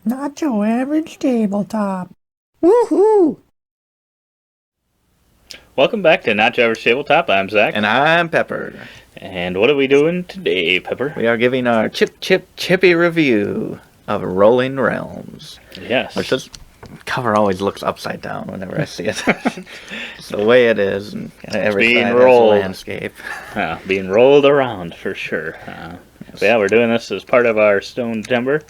Not your average tabletop. Woohoo! Welcome back to Not Your Average Tabletop. I'm Zach. And I'm Pepper. And what are we doing today, Pepper? We are giving our Chippy review of Rolling Realms. Yes. Which this cover always looks upside down whenever I see it. It's the way it is, and every being side rolled. has landscape. Being rolled around, for sure. So yeah, we're doing this as part of our Stone Timber.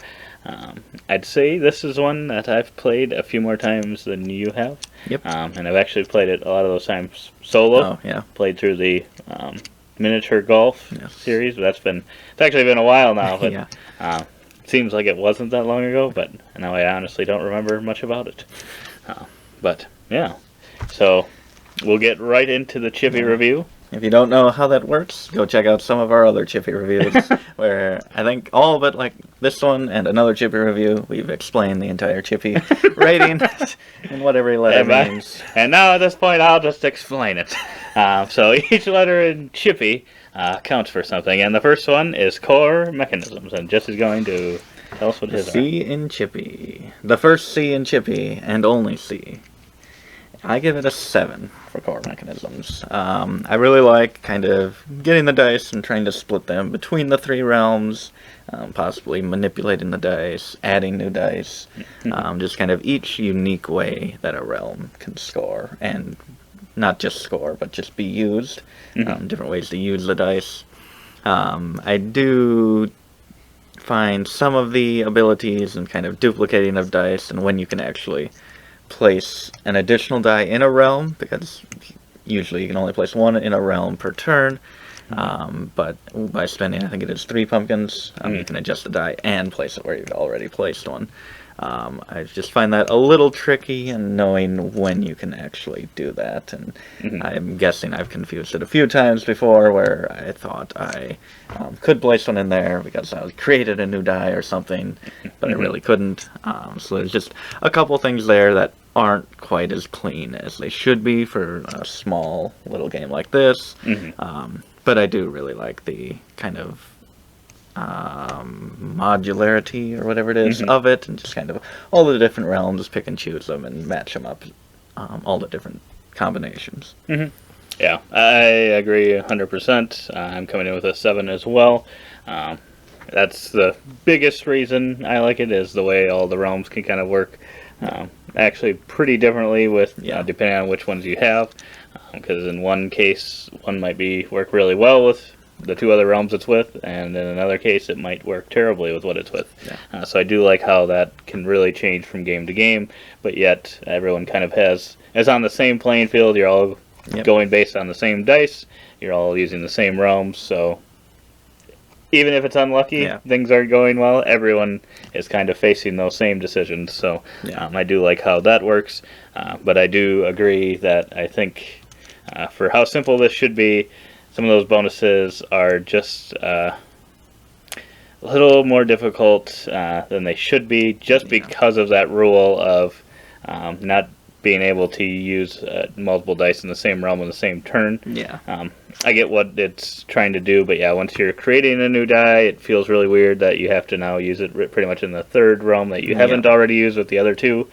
I'd say this is one that I've played a few more times than you have. Yep. And I've actually played it a lot of those times solo. Oh, yeah. Played through the miniature golf series. It's actually been a while now, but Yeah. seems like it wasn't that long ago, but now I honestly don't remember much about it. But yeah, so we'll get right into the Chippy review. If you don't know how that works, go check out some of our other Chippy reviews, where I think all but like this one and another Chippy review, we've explained the entire Chippy rating and what every letter means. And now at this point, I'll just explain it. So each letter in Chippy counts for something, and the first one is core mechanisms, and Jesse's going to tell us what his are. C in Chippy. The first C in Chippy, and only C. I give it a 7 for core mechanisms. I really like kind of getting the dice and trying to split them between the three realms, possibly manipulating the dice, adding new dice, just kind of each unique way that a realm can score, and not just score, but just be used, different ways to use the dice. I do find some of the abilities and kind of duplicating of dice and when you can actually place an additional die in a realm, because usually you can only place one in a realm per turn, but by spending, I think it is 3 pumpkins, you can adjust the die and place it where you've already placed one. I just find that a little tricky in knowing when you can actually do that, and I'm guessing I've confused it a few times before where I thought I could place one in there because I created a new die or something, but I really couldn't. So there's just a couple things there that aren't quite as clean as they should be for a small little game like this. But I do really like the kind of modularity or whatever it is of it, and just kind of all the different realms, pick and choose them and match them up, all the different combinations. Yeah, I agree 100%. I'm coming in with a 7 as well. That's the biggest reason I like it, is the way all the realms can kind of work actually pretty differently with depending on which ones you have, because in one case one might work really well with the 2 other realms it's with, and in another case it might work terribly with what it's with. So I do like how that can really change from game to game, but yet everyone kind of is on the same playing field. You're all going based on the same dice, you're all using the same realms, so even if it's unlucky, things aren't going well, everyone is kind of facing those same decisions. So I do like how that works, but I do agree that I think for how simple this should be, some of those bonuses are just a little more difficult than they should be, just because of that rule of not being able to use multiple dice in the same realm in the same turn. I get what it's trying to do, but once you're creating a new die, it feels really weird that you have to now use it pretty much in the third realm that you haven't already used with the other 2.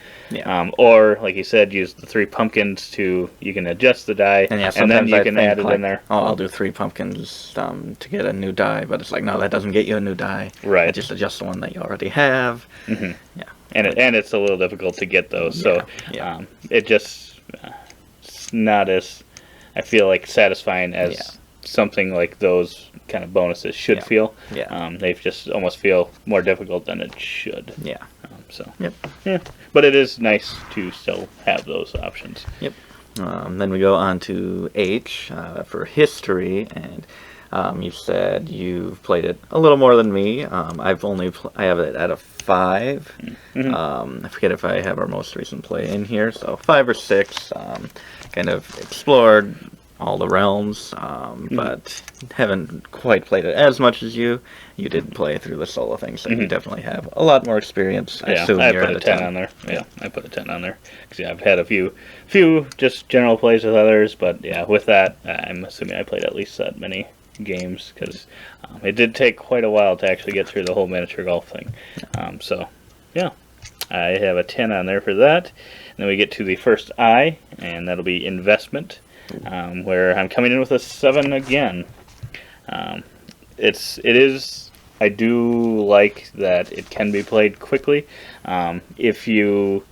Or, like you said, use the 3 pumpkins you can adjust the die, and then you can add it in there. Oh, I'll do 3 pumpkins to get a new die, but it's like, no, that doesn't get you a new die. Right. I just adjust the one that you already have. And it's a little difficult to get those, so it just it's not as, I feel like, satisfying as something like those kind of bonuses should feel. They just almost feel more difficult than it should. But it is nice to still have those options. Then we go on to H for history, and you said you've played it a little more than me. I have it at a 5. I forget if I have our most recent play in here, so 5 or 6. Kind of explored all the realms, but haven't quite played it as much as you. You did play through the solo thing, so you definitely have a lot more experience. I assume I you're put at a 10 on there. I put a 10 on there. Because I've had a few just general plays with others, but with that, I'm assuming I played at least that many games because it did take quite a while to actually get through the whole miniature golf thing. So, yeah, I have a 10 on there for that. And then we get to the first I, and that'll be investment, where I'm coming in with a 7 again. I do like that it can be played quickly. If you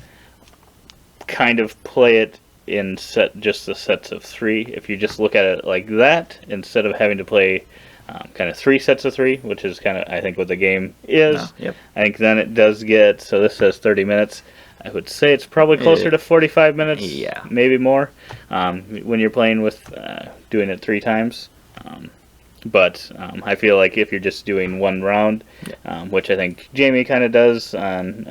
kind of play it in just the sets of 3, if you just look at it like that, instead of having to play kind of 3 sets of 3, which is kind of, I think, what the game is. Yep. I think then it does get, so this says 30 minutes. I would say it's probably closer to 45 minutes, yeah, maybe more, when you're playing with doing it 3 times. But I feel like if you're just doing one round, which I think Jamie kind of does on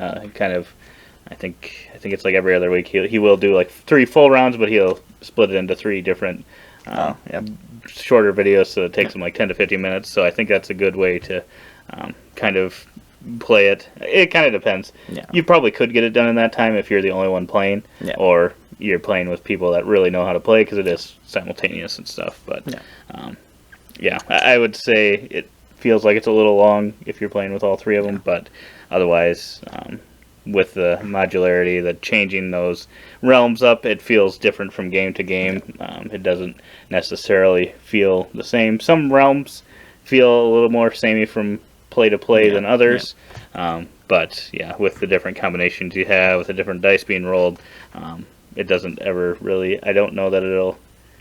I think it's like every other week, he will do like 3 full rounds, but he'll split it into 3 different shorter videos, so it takes him like 10 to 15 minutes. So I think that's a good way to kind of play it. It kind of depends. Yeah. You probably could get it done in that time if you're the only one playing, or you're playing with people that really know how to play, because it is simultaneous and stuff. But I would say it feels like it's a little long if you're playing with all 3 of them, but otherwise, with the modularity, the changing those realms up, it feels different from game to game. It doesn't necessarily feel the same. Some realms feel a little more samey from play to play than others, but with the different combinations you have, with the different dice being rolled, it doesn't ever really, I don't know that it'll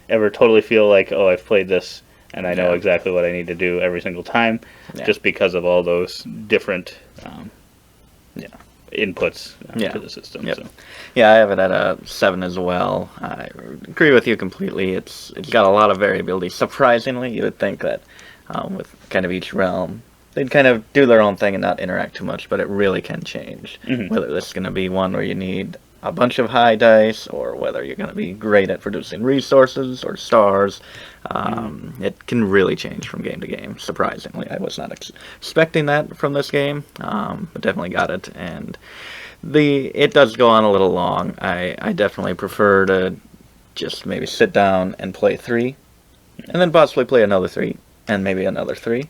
ever totally feel like, oh, I've played this and I know exactly what I need to do every single time, just because of all those different inputs to the system. Yep. So. Yeah, I have it at a 7 as well. I agree with you completely. It's got a lot of variability. Surprisingly, you would think that with kind of each realm, they'd kind of do their own thing and not interact too much, but it really can change. Whether this is going to be one where you need a bunch of high dice, or whether you're going to be great at producing resources or stars. It can really change from game to game, surprisingly. I was not expecting that from this game, but definitely got it. And it does go on a little long. I definitely prefer to just maybe sit down and play 3, and then possibly play another 3, and maybe another 3.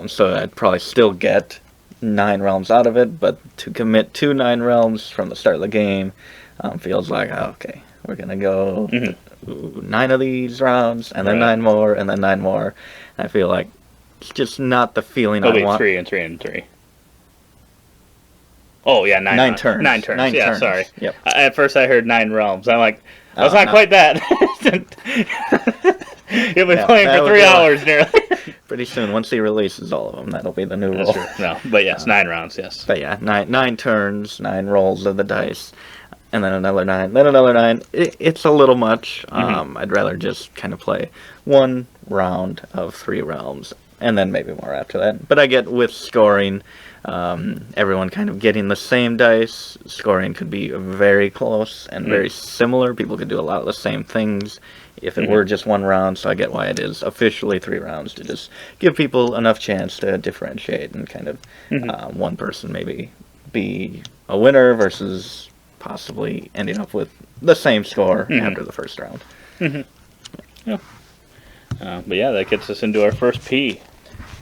So I'd probably still get 9 realms out of it, but to commit to 9 realms from the start of the game feels like, okay, we're gonna go 9 of these rounds, and then 9 more, and then 9 more. And I feel like it's just not the feeling I want. 3 and 3 and 3. Oh yeah, 9 turns. 9 turns. 9 yeah, turns. Sorry. Yep. At first I heard 9 realms. I'm like, that's not quite that. You'll be playing for 3 hours nearly. Pretty soon, once he releases all of them, that'll be the new rule. True. No, but yes, 9 rounds, yes. But yeah, 9 turns, 9 rolls of the dice, and then another 9, then another 9. It's a little much. I'd rather just kind of play 1 round of 3 realms, and then maybe more after that. But I get with scoring, everyone kind of getting the same dice. Scoring could be very close and very similar. People could do a lot of the same things if it were just 1 round, so I get why it is officially 3 rounds, to just give people enough chance to differentiate and kind of one person maybe be a winner versus possibly ending up with the same score after the first round. Yeah. But yeah, that gets us into our first P.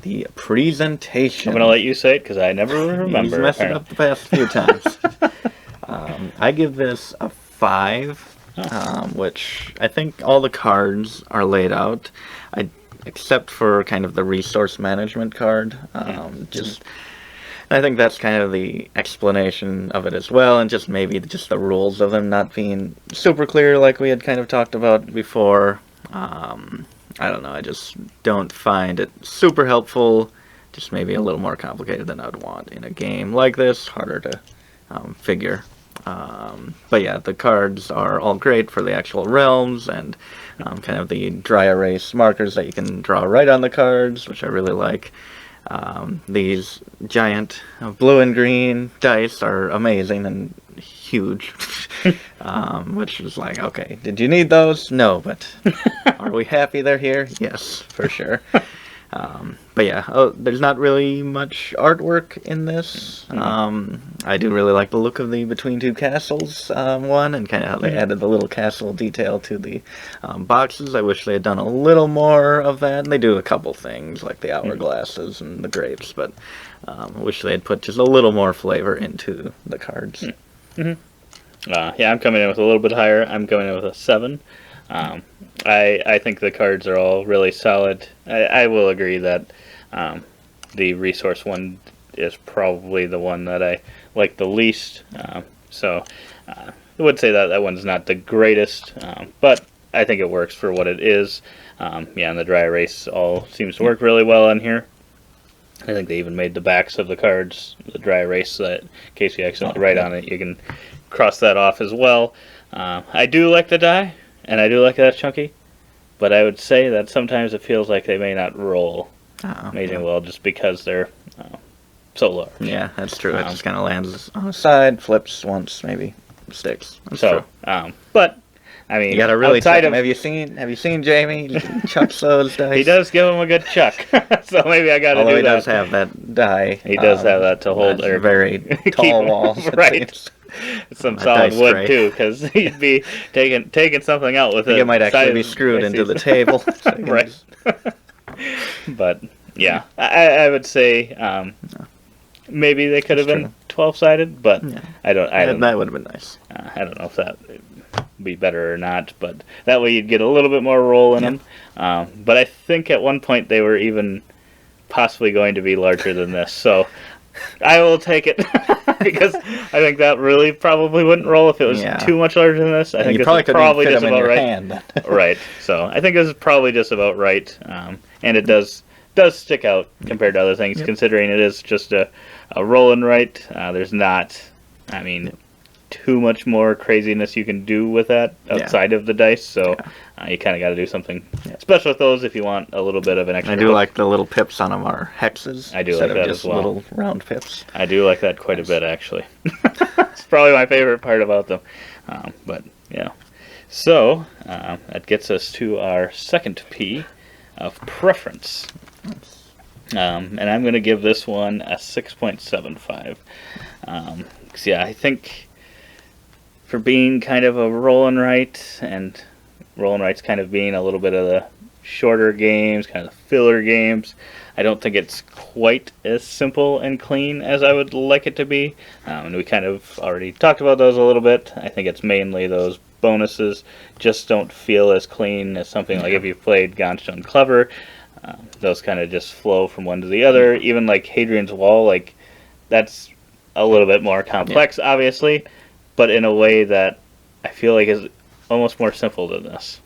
The presentation. I'm going to let you say it because I never remember. He's messed it up the past few times. I give this a 5. Which I think all the cards are laid out, except for kind of the resource management card. I think that's kind of the explanation of it as well, and just maybe just the rules of them not being super clear like we had kind of talked about before. I don't know, I just don't find it super helpful. Just maybe a little more complicated than I'd want in a game like this, harder to figure. But yeah, the cards are all great for the actual realms, and kind of the dry erase markers that you can draw right on the cards, which I really like. These giant blue and green dice are amazing and huge, which is like, okay, did you need those? No, but are we happy they're here? Yes, for sure. But yeah, there's not really much artwork in this. I do really like the look of the Between Two Castles one, and kind of how they added the little castle detail to the boxes. I wish they had done a little more of that. And they do a couple things, like the hourglasses and the grapes, but I wish they had put just a little more flavor into the cards. Yeah, I'm coming in with a little bit higher. I'm coming in with a 7. I think the cards are all really solid. I will agree that the resource one is probably the one that I like the least. So I would say that that one's not the greatest, but I think it works for what it is. Yeah, and the dry erase all seems to work really well in here. I think they even made the backs of the cards the dry erase, so that in case you accidentally write on it, you can cross that off as well. I do like the die, and I do like that chunky, but I would say that sometimes it feels like they may not roll amazing well just because they're so large. Yeah, that's true. It just kind of lands on the side, flips once, maybe sticks. That's true. But I mean, you gotta really check of, him. Have you seen Jamie chucks those dice? He does give him a good chuck, so maybe I gotta do that. Although he does have that die. He does have that to hold or very tall walls. Right. Some solid wood too, because he'd be taking something out with it. It might actually be screwed into the table. So right. But yeah, I would say maybe they could have been 12-sided, but I don't. That would have been nice. I don't know if that would be better or not, but that way you'd get a little bit more roll in them. But I think at one point they were even possibly going to be larger than this, so I will take it because I think that really probably wouldn't roll if it was too much larger than this. I think this is probably just about right. Right. So I think this is probably just about right, and it does stick out compared to other things, considering it is just a roll and write. There's not, I mean, too much more craziness you can do with that outside of the dice, so you kind of got to do something special with those if you want a little bit of an extra. I do like the little pips on them are hexes. I do like that just as well. Little round pips. I do like that quite a bit, actually. It's probably my favorite part about them. But yeah, so that gets us to our second P of preference. And I'm going to give this one a 6.75. Yeah, I think for being kind of a roll and write, and roll and write's kind of being a little bit of the shorter games, kind of the filler games, I don't think it's quite as simple and clean as I would like it to be. And we kind of already talked about those a little bit. I think it's mainly those bonuses just don't feel as clean as something like if you played Gaunt Stone Clever. Those kind of just flow from one to the other. Even like Hadrian's Wall, like that's a little bit more complex, obviously, but in a way that I feel like is almost more simple than this.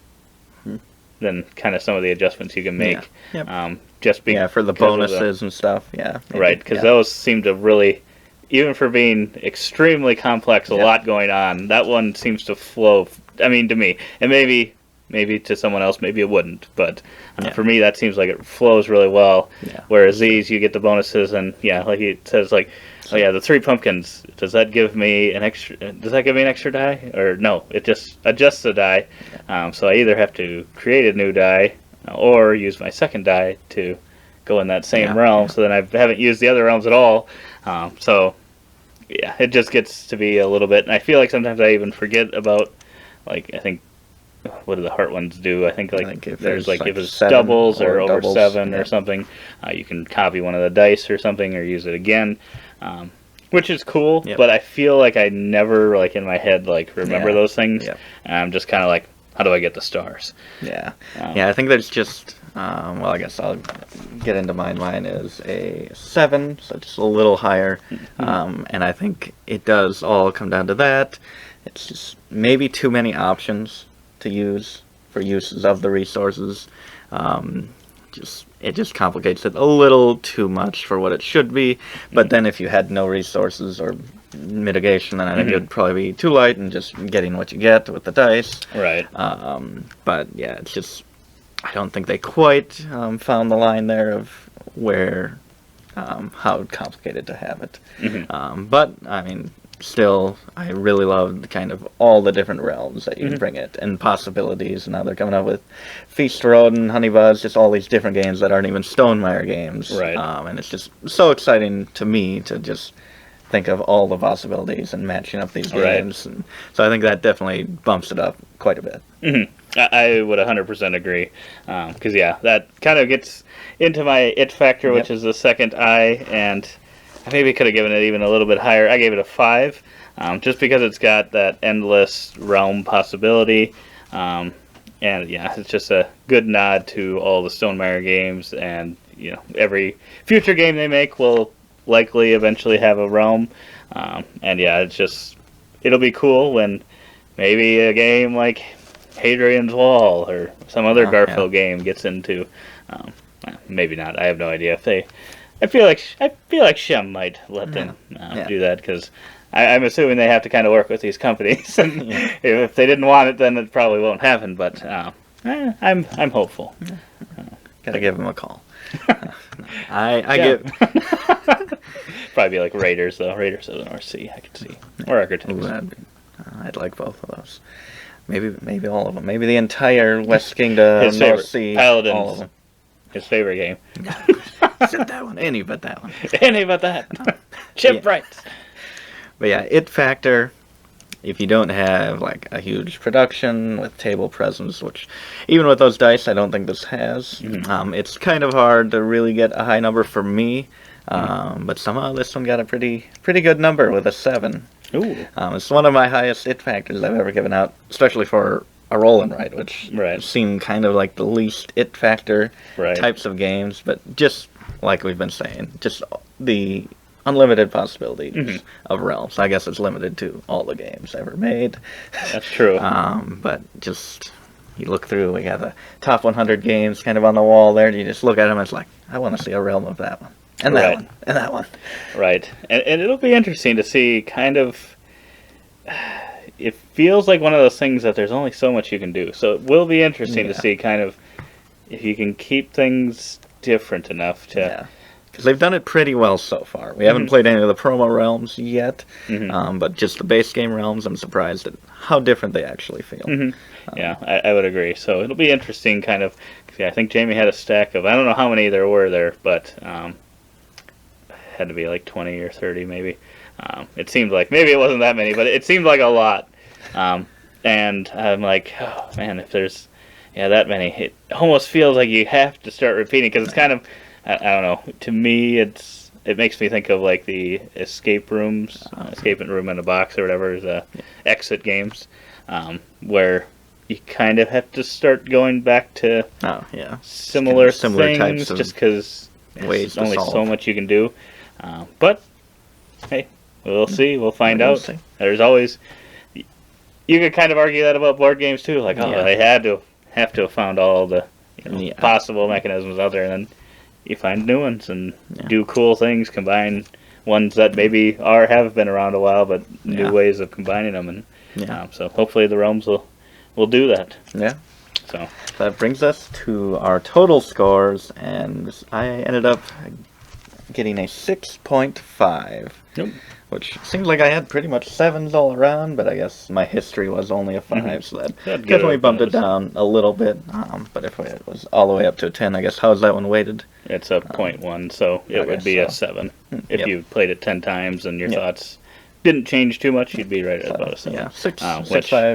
Than kind of some of the adjustments you can make. Just being for the bonuses and stuff. Yeah. Maybe. Right, because those seem to really, even for being extremely complex, a lot going on, that one seems to flow. I mean, to me, and maybe to someone else, maybe it wouldn't, but for me, that seems like it flows really well. Whereas these, you get the bonuses, and like it says, like, oh yeah, the 3 pumpkins. Does that give me an extra? Does that give me an extra die, or no? It just adjusts the die. So I either have to create a new die, or use my second die to go in that same realm. So then I haven't used the other realms at all. So yeah, it just gets to be a little bit. And I feel like sometimes I even forget about, like, I think, what do the heart ones do? I think if there's like if it's doubles or over 7 or something, you can copy one of the dice or something, or use it again, which is cool. But I feel like I never, like, in my head, like, remember those things. And I'm just kind of like, how do I get the stars? I think there's just well, I guess I'll get into mine. Mine is a 7, so just a little higher, and I think it does all come down to that. It's just maybe too many options to use for uses of the resources. It just complicates it a little too much for what it should be. But then if you had no resources or mitigation, then I think it would probably be too light and just getting what you get with the dice. Right. But yeah, it's just, I don't think they quite found the line there of where how complicated to have it. But I mean, still, I really loved kind of all the different realms that you can bring it and possibilities. And now they're coming up with Feast Road and Honey Buzz, just all these different games that aren't even Stonemaier games. Right. And it's just so exciting to me to just think of all the possibilities and matching up these games. And so I think that definitely bumps it up quite a bit. I would 100% agree. Because, yeah, that kind of gets into my it factor, which is the second I, and I maybe could have given it even a little bit higher. I gave it a 5, just because it's got that endless realm possibility. And, yeah, it's just a good nod to all the Stonemaier games, and, you know, every future game they make will likely eventually have a realm. And, yeah, it's just, it'll be cool when maybe a game like Hadrian's Wall or some other Garfield game gets into. Maybe not. I have no idea if they. I feel like Shem might let them do that, because I'm assuming they have to kind of work with these companies, and if they didn't want it, then it probably won't happen. But I'm hopeful. Gotta give them a call. I give. Probably be like Raiders though. Raiders of the North Sea, I could see, or Architects. I'd like both of those. Maybe all of them. Maybe the entire West Kingdom, North Sea, Paladins. all of them. His favorite game. Except that one. Any but that one. Any but that. Chip rights. But yeah, it factor. If you don't have like a huge production with table presence, which even with those dice, I don't think this has. It's kind of hard to really get a high number for me. But somehow this one got a pretty good number with a 7. Ooh. It's one of my highest it factors I've ever given out, especially for a roll and write, which seem kind of like the least it factor types of games. But just like we've been saying, just the unlimited possibilities of realms. I guess it's limited to all the games ever made. That's true. But just, you look through, we got the top 100 games kind of on the wall there, and you just look at them and it's like, I want to see a realm of that one. And that one. And that one. Right. And it'll be interesting to see kind of... It feels like one of those things that there's only so much you can do. So it will be interesting to see kind of if you can keep things different enough to... Yeah. Because they've done it pretty well so far. We haven't played any of the promo realms yet, but just the base game realms, I'm surprised at how different they actually feel. Yeah, I would agree. So it'll be interesting kind of... I think Jamie had a stack of... I don't know how many there were there, but... had to be like 20 or 30 maybe. It seemed like, maybe it wasn't that many, but it seemed like a lot. And I'm like, oh man, if there's that many, it almost feels like you have to start repeating, because it's kind of, I don't know, to me it makes me think of like the escape rooms, escape room in a box or whatever, the exit games, where you kind of have to start going back to similar things, types of just because there's only so much you can do. But hey, we'll see. We'll find out. There's always, you could kind of argue that about board games too. Like, they have to have found all the possible mechanisms out there, and then you find new ones and do cool things. Combine ones that maybe have been around a while, but new ways of combining them. And so hopefully the realms will do that. Yeah. So that brings us to our total scores, and I ended up getting a 6.5. Yep. Which seems like I had pretty much 7s all around, but I guess my history was only a 5, so that definitely bumped it down a little bit. But if it was all the way up to a 10, I guess, how's that one weighted? It's a 0.1, so it would be a 7. If you played it 10 times and your thoughts didn't change too much, you'd be right at about a 7. Yeah, 6.5,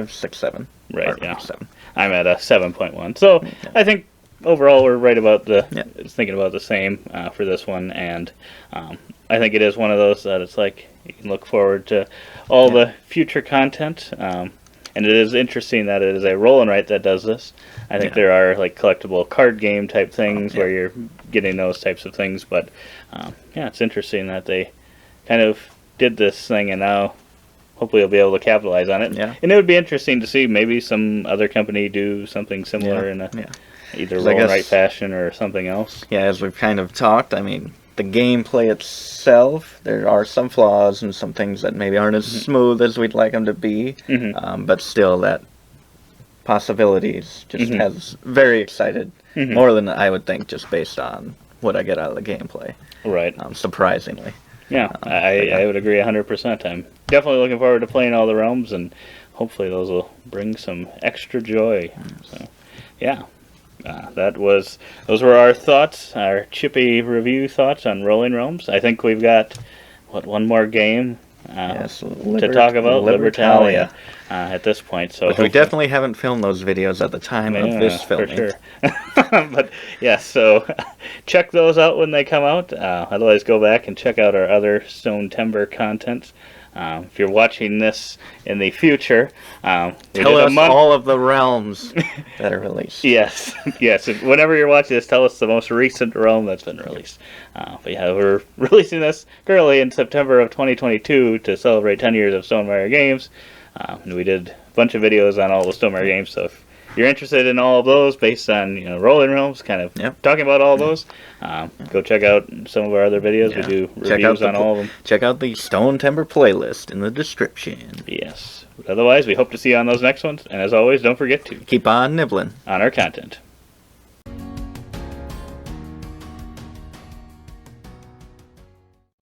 6.7. Right, yeah. 7. I'm at a 7.1. So I think overall we're right about thinking about the same for this one, and I think it is one of those that it's like you can look forward to all the future content, and it is interesting that it is a roll and write that does this. I think there are like collectible card game type things where you're getting those types of things, but it's interesting that they kind of did this thing, and now hopefully you'll be able to capitalize on it. Yeah. And it would be interesting to see maybe some other company do something similar in a either roll and write fashion or something else. Yeah, as we've kind of talked, I mean, the gameplay itself, there are some flaws and some things that maybe aren't as smooth as we'd like them to be, but still that possibilities just has very excited, more than I would think just based on what I get out of the gameplay. Right. Surprisingly. Yeah, Yeah. I would agree 100%. I'm definitely looking forward to playing all the realms, and hopefully those will bring some extra joy. So, yeah, those were our thoughts, our Chippy review thoughts on Rolling Realms. I think we've got one more game Yes, to talk about, Libertalia, at this point. So But we hopefully- definitely haven't filmed those videos at the time of this for filming. sure. But yeah, so check those out when they come out. Otherwise, go back and check out our other Stone Timber content. If you're watching this in the future, we Tell did a us month. all of the realms that are released. Yes, yes. Whenever you're watching this, tell us the most recent realm that's been released. But yeah, we're releasing this currently in September of 2022 to celebrate 10 years of Stonemaier Games. And we did a bunch of videos on all the Stonemaier games. So if you're interested in all of those, based on Rolling Realms, kind of Yep. talking about all those, go check out some of our other videos. Yeah. We do Check out reviews on all of them. Check out the Stone Timber playlist in the description. Yes. But otherwise, we hope to see you on those next ones. And as always, don't forget to Keep on nibbling. on our content.